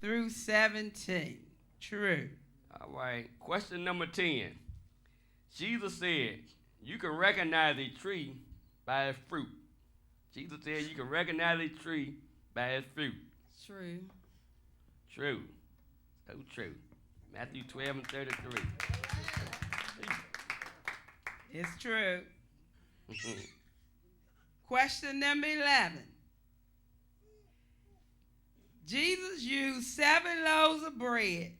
through 17. True. All right. Question number 10. Jesus said, you can recognize a tree by its fruit. Jesus said you can recognize a tree by its fruit. True. True. So true. Matthew 12 and 33. It's true. Question number 11. Jesus used 7 loaves of bread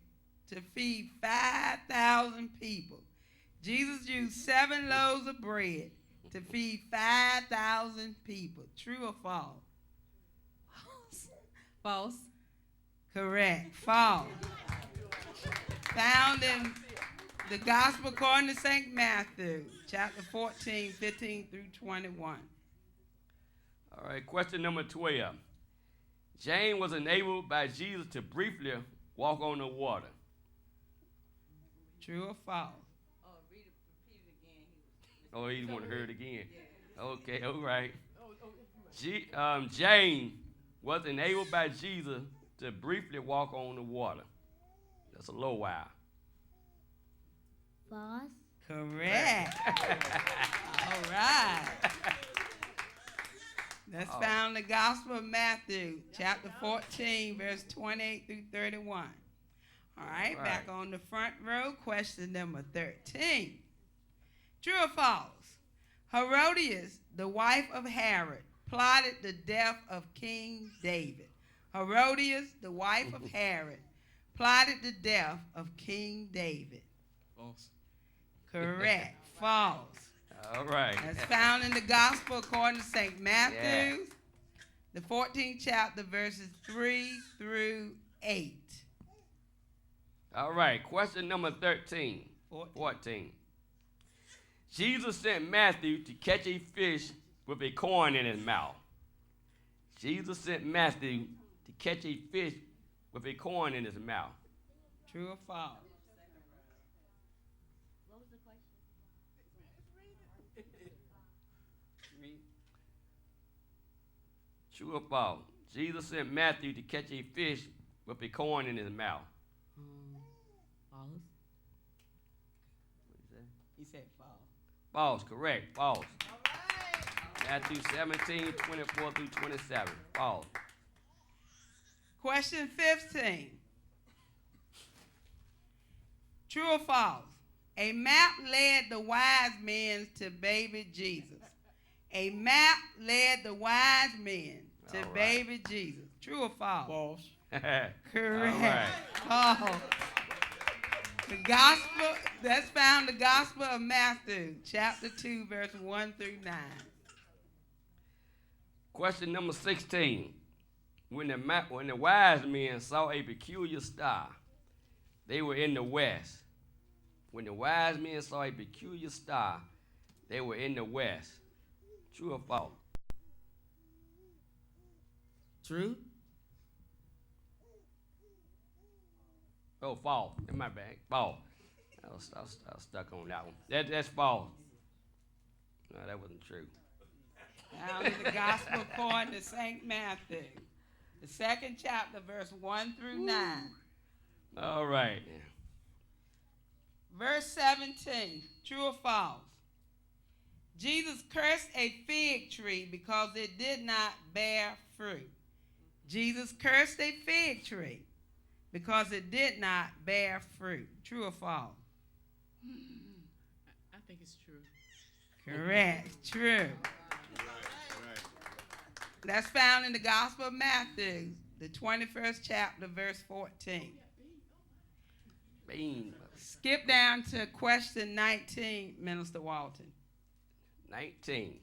to feed 5,000 people. Jesus used 7 loaves of bread to feed 5,000 people. True or false? False. Correct. False. Found in the Gospel according to St. Matthew, chapter 14, 15 through 21. All right, question number 12. James was enabled by Jesus to briefly walk on the water. True or false? Repeat it again. Oh, you want to hear it again? Okay, all right. James was enabled by Jesus to briefly walk on the water. That's a little while. False. Correct. All right. That's found in the Gospel of Matthew, chapter 14, verse 28 through 31. All right, back on the front row, question number 13. True or false? Herodias, the wife of Herod, plotted the death of King David. Herodias, the wife of Herod, plotted the death of King David. False. Correct. False. All right. That's found in the Gospel according to St. Matthew, the 14th chapter, verses 3 through 8. All right, question number 13. 14. Jesus sent Matthew to catch a fish with a coin in his mouth. Jesus sent Matthew to catch a fish with a coin in his mouth. True or false? What was the question? True or false? Jesus sent Matthew to catch a fish with a coin in his mouth. False. What did you say? He said false. False, correct. False. Matthew 17, 24 through 27. False. Question 15. True or false? A map led the wise men to baby Jesus. A map led the wise men to baby Jesus. True or false? False. Correct. False. The gospel, that's found in the Gospel of Matthew, chapter 2, verse 1 through 9. Question number 16. When the wise men saw a peculiar star, they were in the west. When the wise men saw a peculiar star, they were in the west. True or false? True. Oh, false. In my bag. False. I was stuck on that one. That's false. No, that wasn't true. Found in the Gospel according to St. Matthew, the 2nd chapter, verse 1 through 9. All right. Verse 17, true or false? Jesus cursed a fig tree because it did not bear fruit. Jesus cursed a fig tree because it did not bear fruit. True or false? I think it's true. Correct. True. That's found in the Gospel of Matthew, the 21st chapter, verse 14. Bean. Skip down to question 19, Minister Walton. 19.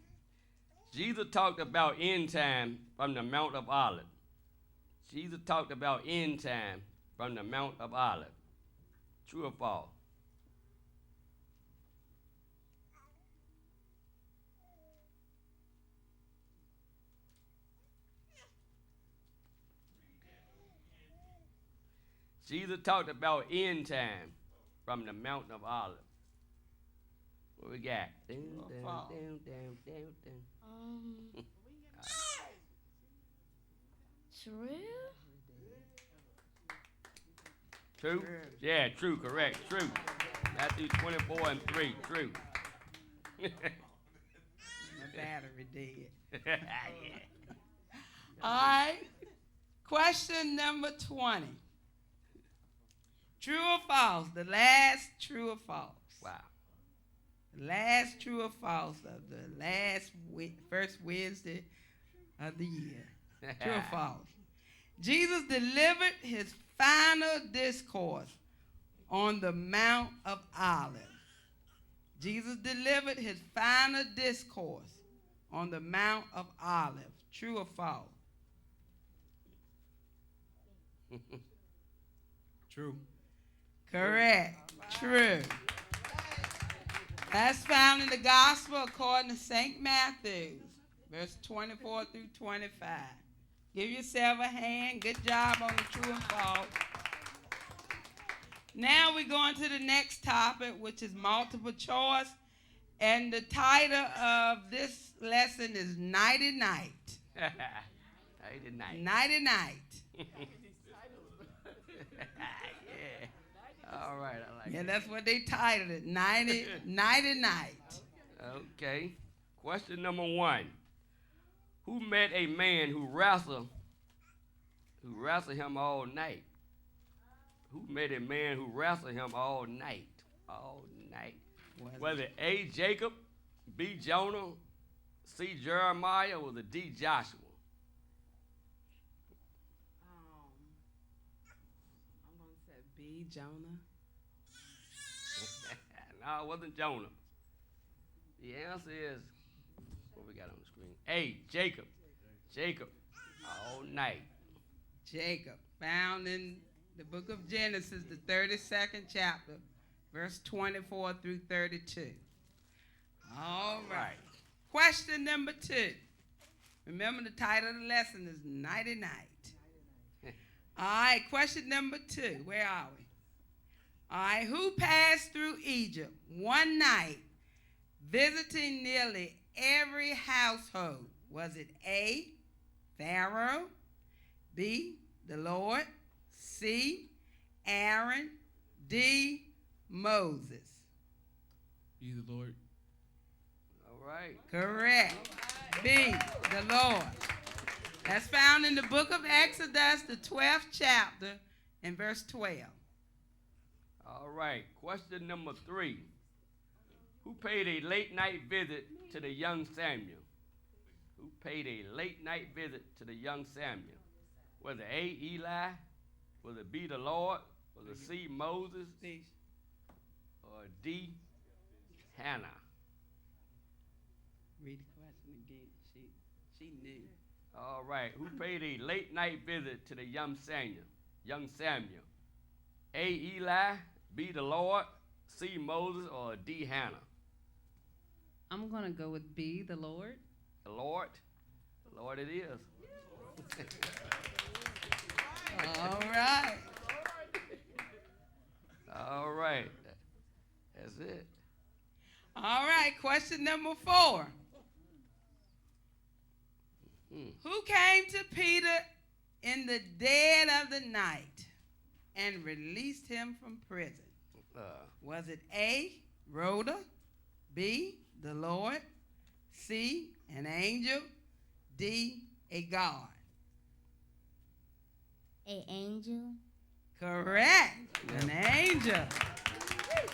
Jesus talked about end time from the Mount of Olives. Jesus talked about end time from the Mount of Olives. True or false? Jesus talked about end time from the Mount of Olives. What we got? True? True? True. Yeah, true, correct, true. Matthew 24 and 3, true. My battery dead. Yeah. All right. Question number 20. True or false? The last true or false. Wow. The last true or false of the first Wednesday of the year. True or false? Jesus delivered his final discourse on the Mount of Olives. Jesus delivered his final discourse on the Mount of Olives. True or false? True. Correct. True. That's found in the Gospel according to St. Matthew, verse 24 through 25. Give yourself a hand. Good job on the true and false. Now we're going to the next topic, which is multiple choice. And the title of this lesson is Nighty Night. Nighty night. Nighty Night. Yeah. All right, I like Yeah, that. that's what they titled it. Nighty Night. Okay. Question number 1. Who met a man who wrestled him all night? Who met a man who wrestled him all night? All night. Was it A, Jacob, B, Jonah, C, Jeremiah, or the D, Joshua? I'm going to say B, Jonah. No, it wasn't Jonah. The answer is, what we got on the screen? A, Jacob. Jacob, all night. Jacob, found in the book of Genesis, the 32nd chapter, verse 24 through 32. All right. Question number 2. Remember the title of the lesson is Nighty Night. All right, question number 2. Where are we? All right, who passed through Egypt one night visiting nearly every household? Was it A, Pharaoh, B, the Lord, C, Aaron, D, Moses? Be the Lord. All right. Correct. B, the Lord. That's found in the book of Exodus, the 12th chapter, and verse 12. All right. Question number 3. Who paid a late night visit to the young Samuel? Who paid a late night visit to the young Samuel? Was it A, Eli? Was it B, the Lord? Was it C, Moses? Or D, Hannah? Read the question again. She knew. All right. Who paid a late night visit to the young Samuel? Young Samuel. A, Eli, B, the Lord, C, Moses, or D, Hannah? I'm going to go with B, the Lord. The Lord? The Lord it is. All right. All right. That's it. All right, question number 4. Who came to Peter in the dead of the night and released him from prison? Was it A, Rhoda, B, the Lord, C, an angel, D, a God? An angel. Correct. An angel.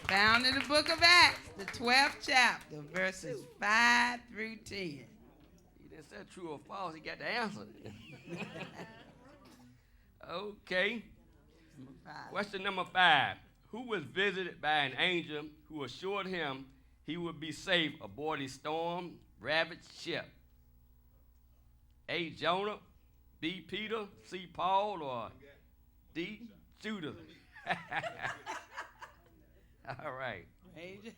Found in the book of Acts, the 12th chapter, verses 5 through 10. He didn't say true or false. He got the answer. Okay. Number 5. Question number 5. Who was visited by an angel who assured him he would be safe aboard a storm-ravaged ship? A, Jonah, B, Peter, C, Paul, or D, Judas? All right. Angel.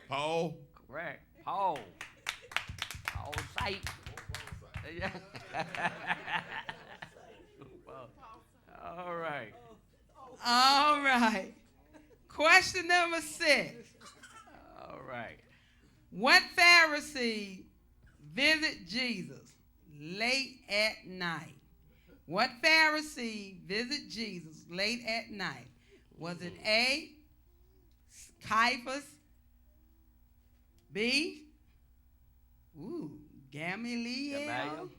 Paul. Correct. Paul. Paul sight. All right. All right. Question number 6. All right. What Pharisee visit Jesus late at night What Pharisee visited Jesus late at night? Was it A, Caiaphas, B, Gamaliel,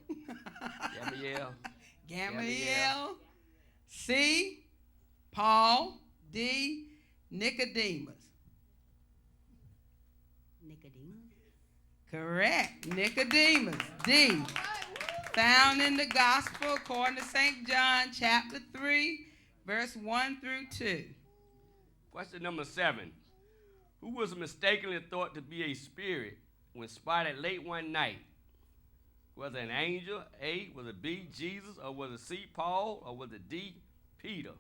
Gamaliel, C, Paul, D, Nicodemus? Nicodemus. Correct. Nicodemus. D. Found in the gospel according to St. John chapter 3, verse 1 through 2. Question number 7. Who was mistakenly thought to be a spirit when spotted late one night? Was it an angel? A, was it B, Jesus? Or was it C, Paul? Or was it D, Peter?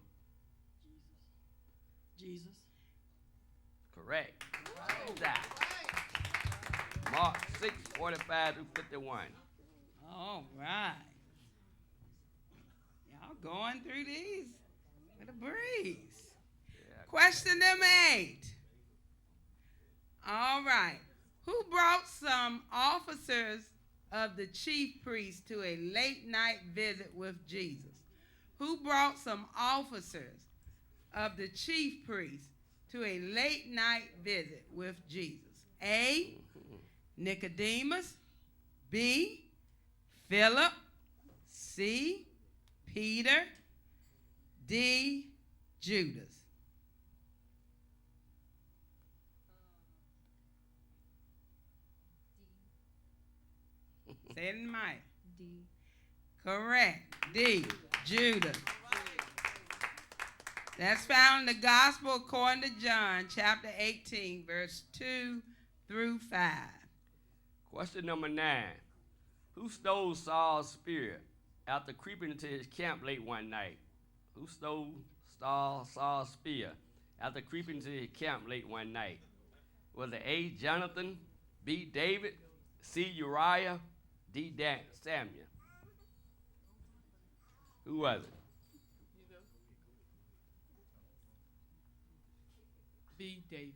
Jesus. Correct. Mark 6:45 through 51. All right. Y'all going through these with a breeze. Yeah. Question number 8. All right. Who brought some officers of the chief priest to a late night visit with Jesus? Who brought some officers of the chief priest to a late night visit with Jesus? A, Nicodemus, B, Philip, C, Peter, D, Judas. Say it in the mic. D. Correct. D, Judas. That's found in the Gospel according to John, chapter 18, verse 2 through 5. Question number 9. Who stole Saul's spear after creeping into his camp late one night? Who stole Saul's spear after creeping into his camp late one night? Was it A, Jonathan, B, David, C, Uriah, D, Samuel? Who was it? B, David.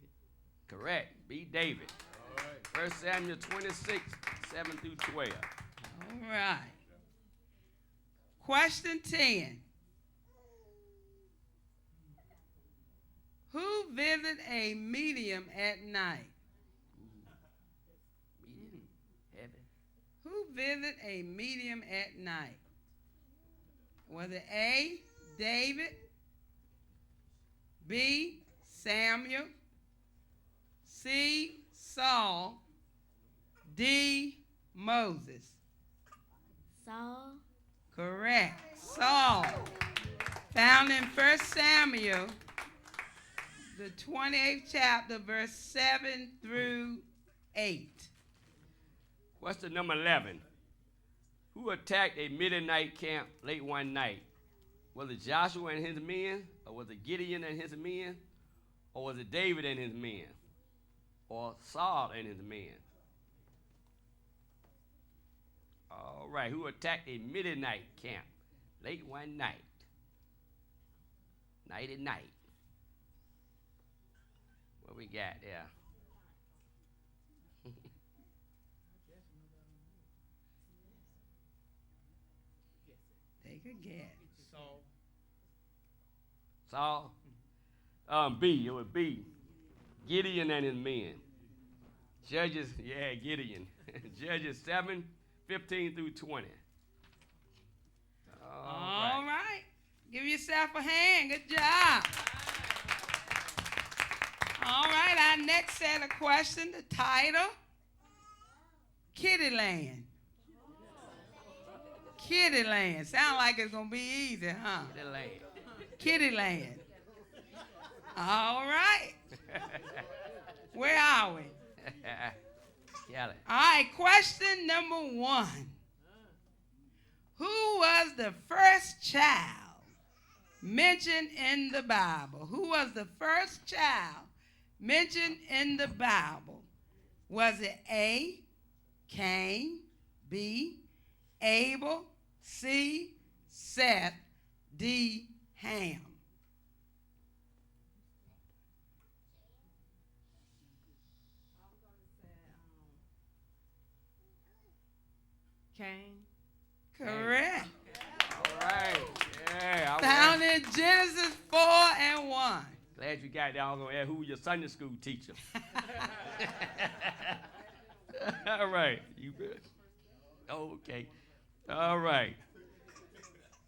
Correct. B, David. All right. 1 Samuel 26, 7 through 12. All right. Question 10. Who visited a medium at night? Medium. Heaven. Who visited a medium at night? Was it A, David, B, Samuel, C, Saul, D, Moses? Saul. Correct. Saul. Found in 1 Samuel, the 28th chapter, verse 7 through 8. Question number 11. Who attacked a midnight camp late one night? Was it Joshua and his men? Or was it Gideon and his men? Or was it David and his men? Or Saul and his men? All right, who attacked a midnight camp late one night? Night at night. What we got there? Take a guess. Saul. Saul? B, it was B. Gideon and his men. Judges, Gideon. Judges 7, 15 through 20. All right. Give yourself a hand. Good job. All right, our next set of questions, the title, Kittyland. Kittyland. Sound like it's going to be easy, huh? The land. Kittyland. All right. Where are we? Kelly. All right, question number 1. Who was the first child mentioned in the Bible? Who was the first child mentioned in the Bible? Was it A, Cain, B, Abel, C, Seth, D, Ham? Cain. Correct. All right. in Genesis 4 and 1. Glad you got that. I'm going to ask who your Sunday school teacher. All right. You good? Okay. All right.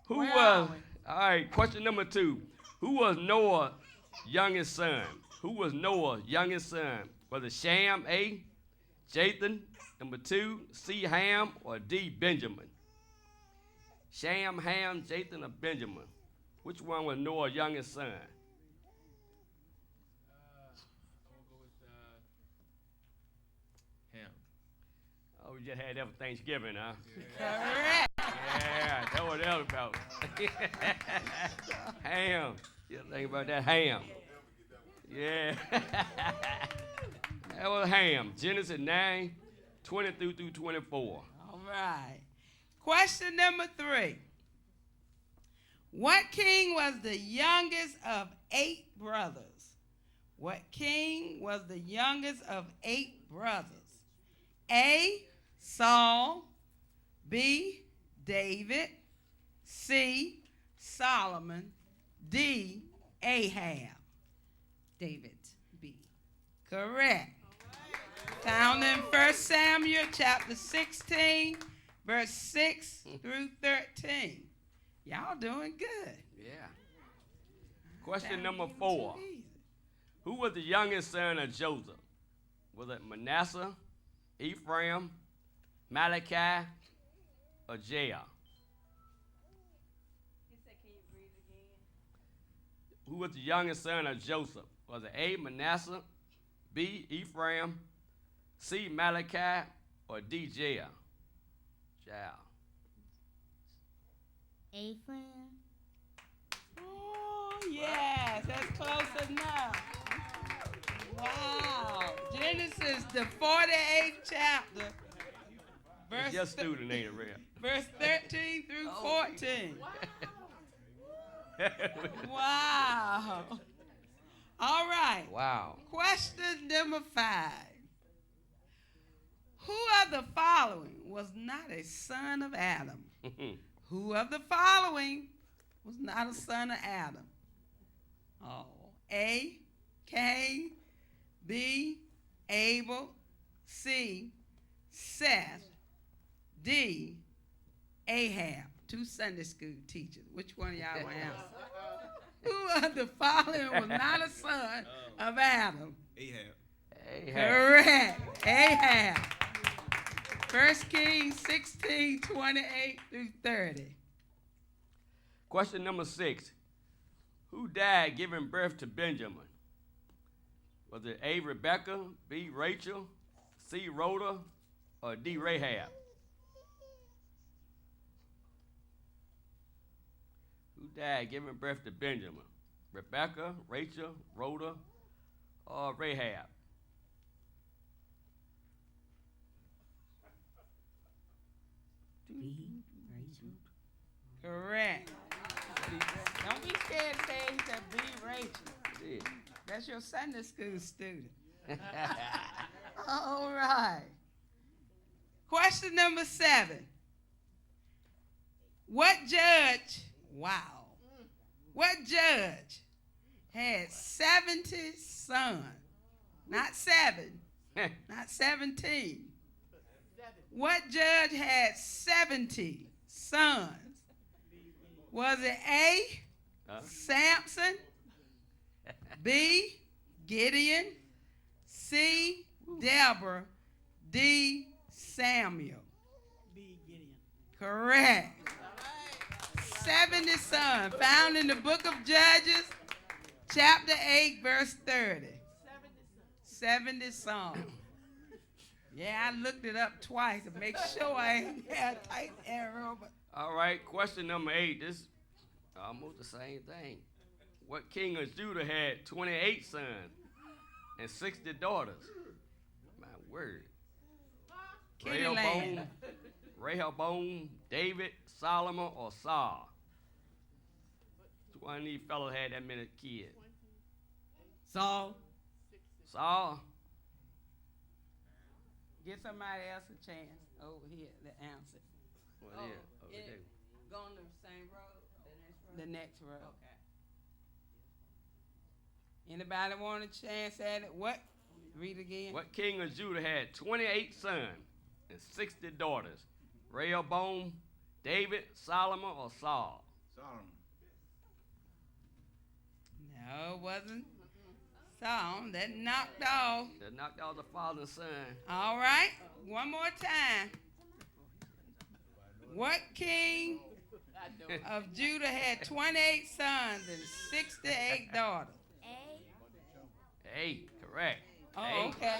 Who Where was, are we? all right, question number 2. Who was Noah's youngest son? Who was Noah's youngest son? Was it Shem, A, Jathan, number 2, C, Ham, or D, Benjamin? Shem, Ham, Jathan, or Benjamin? Which one was Noah's youngest son? I'm gonna go with Ham. Oh, we just had that for Thanksgiving, huh? Correct. Yeah, that's what that was about. Ham. You think about that ham. Yeah. That was Ham. Genesis 9, 20 through 24. All right. Question number 3. What king was the youngest of 8 brothers? What king was the youngest of 8 brothers? A, Saul, B, David, C, Solomon, D, Ahab. David, B. Correct. Found in 1 Samuel chapter 16, verse 6 through 13. Y'all doing good. Yeah. Question Sound number even 4. too easy. Who was the youngest son of Joseph? Was it Manasseh, Ephraim, Malachi, or Jael? Who was the youngest son of Joseph? Was it A, Manasseh, B, Ephraim, C, Malachi, or D, Jael? Jael. Ephraim. Oh, yes, that's close enough. Wow. Genesis, the 48th chapter, It's your student, ain't it, real? verse 13 through 14. Wow. All right. Wow. Question number 5. Who of the following was not a son of Adam? Who of the following was not a son of Adam? Oh, A, Cain, B, Abel, C, Seth, D, Ahab. 2 Sunday school teachers. Which one of y'all will answer? Who of the following was not a son of Adam? Ahab. Ahab. Correct. Ahab. 1 Kings 16, 28 through 30. Question number 6. Who died giving birth to Benjamin? Was it A, Rebecca, B, Rachel, C, Rhoda, or D, Rahab? Who died giving birth to Benjamin? Rebecca, Rachel, Rhoda, or Rahab? B. Rachel. Correct. Don't be scared to say that B. Rachel. Yeah. That's your Sunday school student. All right. Question number 7. What judge had 70 sons? Not 7, not 17. What judge had 70 sons? Was it A, Huh? Samson, B, Gideon, C, Deborah, D, Samuel? B. Gideon. Correct. 70 sons, found in the book of Judges, chapter 8, verse 30. 70 sons. Yeah, I looked it up twice to make sure I ain't had a type error. But All right, question number 8. This is almost the same thing. What king of Judah had 28 sons and 60 daughters? My word. Kitty Land. Rehoboam, David, Solomon, or Saul? Which one of these fellows had that many kids? Saul, Saul? get somebody else a chance over here to answer. Well, yeah, over there. Going the same road, the next road? The next row. Okay. Anybody want a chance at it? What? Read again. What king of Judah had 28 sons and 60 daughters? Rehoboam, David, Solomon, or Saul? Solomon. No, it wasn't Solomon. That knocked off. That knocked out the father and son. All right. One more time. What king of Judah had 28 sons and 68 daughters? A, correct. Oh, A, okay.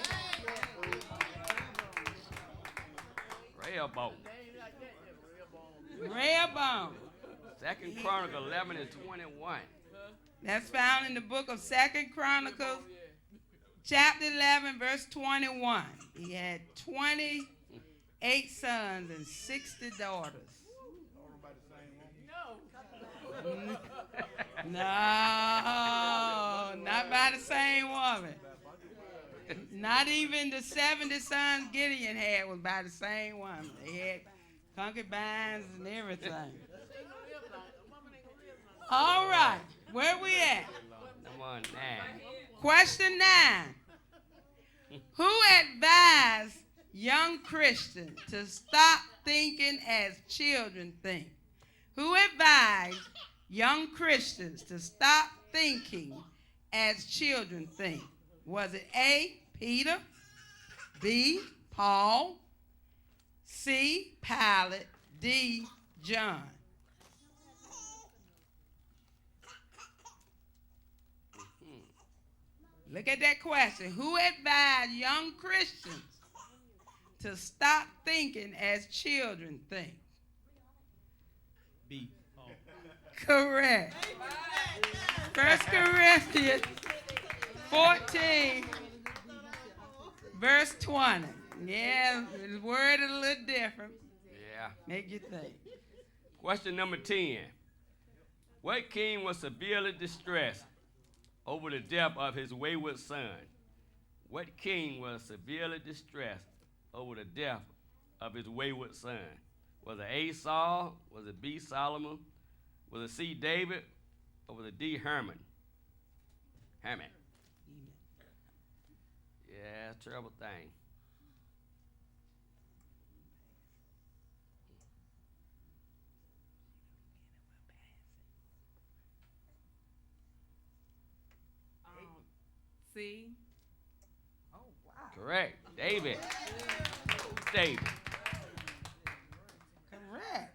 Rehoboam. Rehoboam. Second Chronicle 11 and 21. That's found in the book of 2 Chronicles, chapter 11, verse 21. He had 28 sons and 60 daughters. No, not by the same woman. Not even the 70 sons Gideon had was by the same woman. They had concubines and everything. All right, where we at? Number 9. Question 9. Who advised young Christians to stop thinking as children think? Who advised young Christians to stop thinking as children think? Was it A, Peter, B, Paul, C, Pilate, D, John? Look at that question. Who advised young Christians to stop thinking as children think? B. Paul. Correct. 1 Corinthians 14, verse 20. Yeah, the word is a little different. Yeah. Make you think. Question number 10. What king was severely distressed over the death of his wayward son? What king was severely distressed over the death of his wayward son? Was it A, Saul? Was it B, Solomon? Was it C, David? Or was it D, Herman? Herman. Yeah, terrible thing. C. Oh, wow. Correct. David. David. Correct.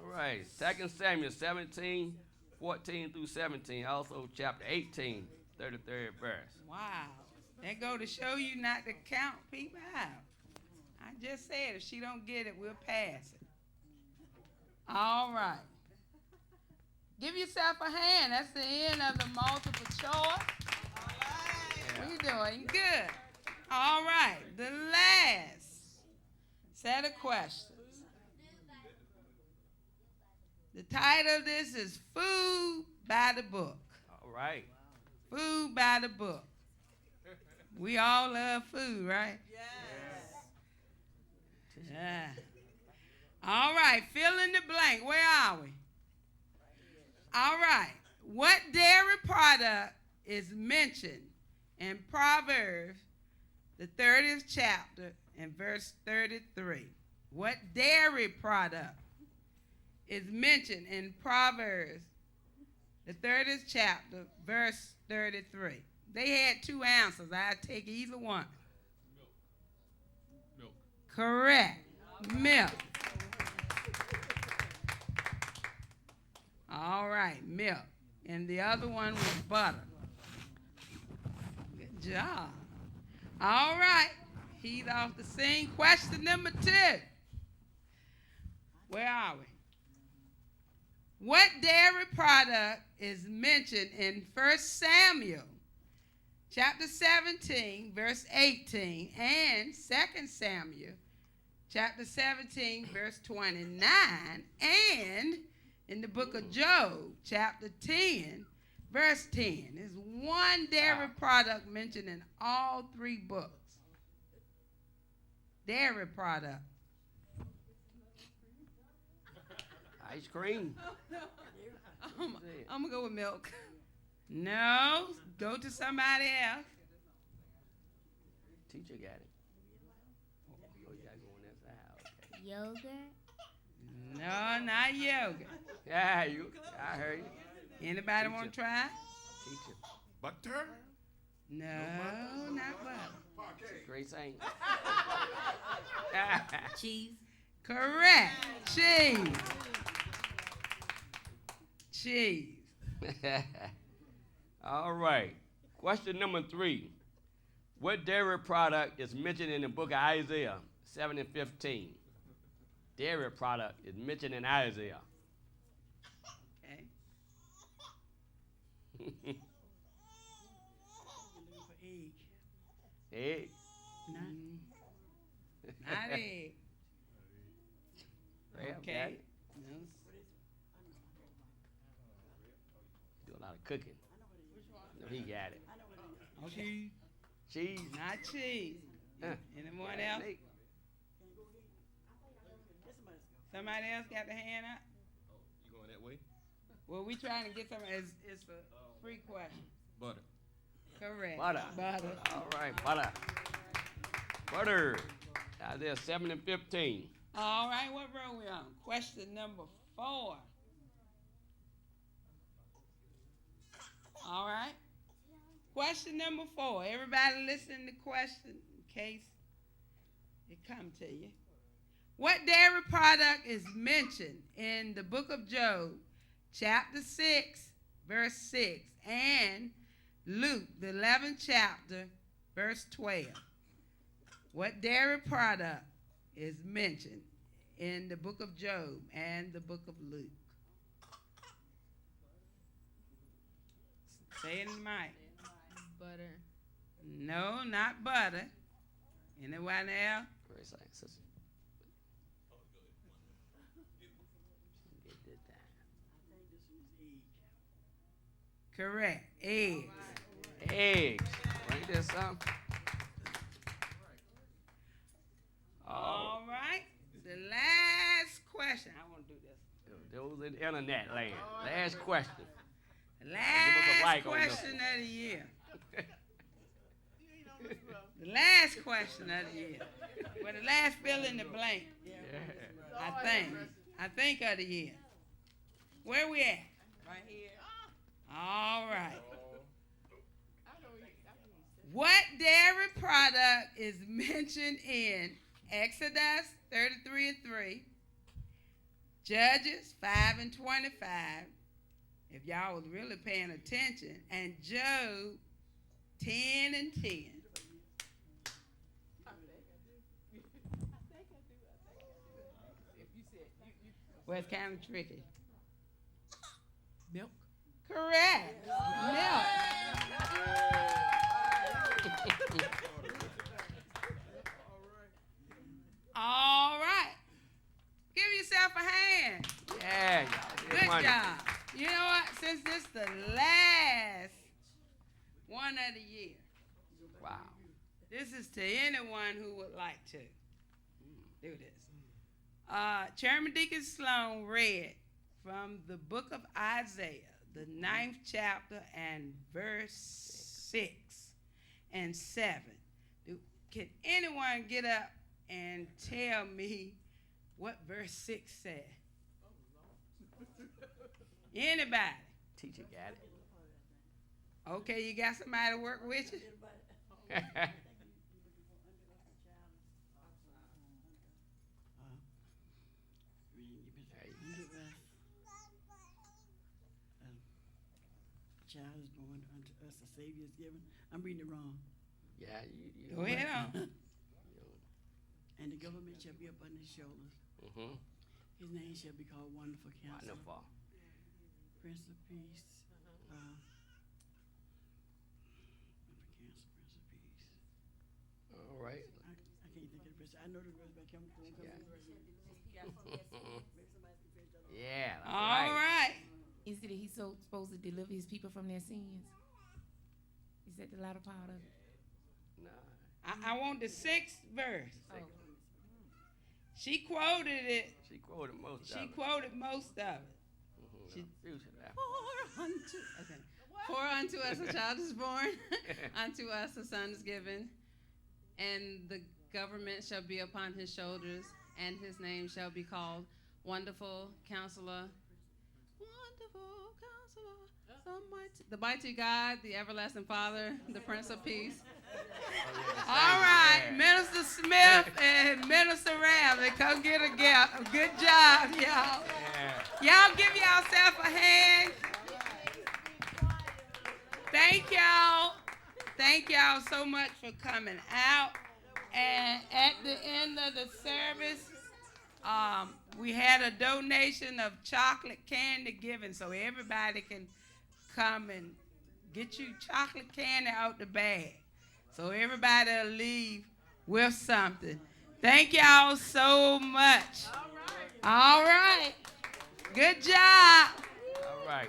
All right. 2 Samuel 17, 14 through 17. Also chapter 18, 33rd verse. Wow. That go to show you not to count people out. I just said if she don't get it, we'll pass it. All right. Give yourself a hand. That's the end of the multiple choice. We doing good. All right. The last set of questions. The title of this is Food by the Book. All right. Food by the book. We all love food, right? Yes. Yeah. All right, fill in the blank. Where are we? All right. What dairy product is mentioned in Proverbs, the 30th chapter, and verse 33? What dairy product is mentioned in Proverbs, the 30th chapter, verse 33? They had two answers. I'll take either one. Milk. Correct. Milk. All right, milk. And the other one was butter. Good job. All right. Heat off the scene. Question number 2. Where are we? What dairy product is mentioned in 1 Samuel chapter 17, verse 18, and 2 Samuel chapter 17, verse 29, and in the book of Job, chapter 10, verse 10. There's one dairy product mentioned in all 3 books. Dairy product. Ice cream. I'm going to go with milk. No, go to somebody else. Teacher got it. Oh, you gotta go on that side. Okay. Yogurt. No, not yoga. Yeah, I heard you. Anybody want to try? Teacher. Butter? No, not butter. Great saying. Cheese. Correct. Cheese. Cheese. All right. Question number 3. What dairy product is mentioned in the book of Isaiah 7 and 15? Dairy product is mentioned in Isaiah. Okay. Egg. Not egg. Got Okay. it. No. Do a lot of cooking. No, he got it. Okay. Cheese. Not cheese. Anyone else? Snake. Somebody else got their hand up? You going that way? Well, we trying to get some. It's for free question. Butter. Correct. Butter. Butter. All right, butter. Butter. Isaiah 7 and 15. All right, what row we on? Question number 4. All right. Question number 4. Everybody listen to the question in case it come to you. What dairy product is mentioned in the book of Job, chapter 6, verse 6, and Luke, the 11th chapter, verse 12? What dairy product is mentioned in the book of Job and the book of Luke? Say it in the mic. Butter. No, not butter. Anyone else? Great saying, sister. Get that down. Correct. Eggs. Eggs. Ain't that something? All right. The last question. I want to do this. Those in internet land. Last question. The us a last like on this question of the year. The last question of the year. Well, the last fill in the blank. I think of the year. Where we at? Right here. All right. What dairy product is mentioned in Exodus 33 and 3, Judges 5 and 25, if y'all was really paying attention, and Job 10 and 10? Well, it's kind of tricky. Milk. Correct. Milk. All right. Give yourself a hand. Yeah, y'all. Good job. You know what? Since this is the last one of the year, Wow. this is to anyone who would like to do this. Chairman Deacon Sloan read from the book of Isaiah, the 9th chapter and verse 6 and 7. Can anyone get up and tell me what verse 6 said? Anybody? Teacher got it. Okay, you got somebody to work with you? Child is born unto us, a Savior is given. I'm reading it wrong. Yeah, you Go ahead on. And the government shall be upon his shoulders. Mm-hmm. His name shall be called Wonderful Counselor, Wonderful. Prince of Peace. Wonderful Counselor, Prince of Peace. All right. I can't think of the rest. I know the rest, but I can't come Yeah. yeah. Yeah, that's All right. Is it that he's so supposed to deliver his people from their sins? Is that the latter part of it? Nah. I want the 6th verse. Oh. She quoted it. She quoted most of it. She quoted most of it. Mhm. she- Future now. For unto Okay. For unto us a child is born, unto us a son is given, and the government shall be upon his shoulders, and his name shall be called Wonderful Counselor, the mighty God, the everlasting Father, the Prince of Peace. All right, Minister Smith and Minister Ramsey, come get a gap. Good job, y'all. Y'all give yourself a hand. Thank y'all. Thank y'all so much for coming out. And at the end of the service, we had a donation of chocolate candy given, so everybody can come and get you chocolate candy out the bag. So everybody will leave with something. Thank y'all so much. All right. Good job. All right.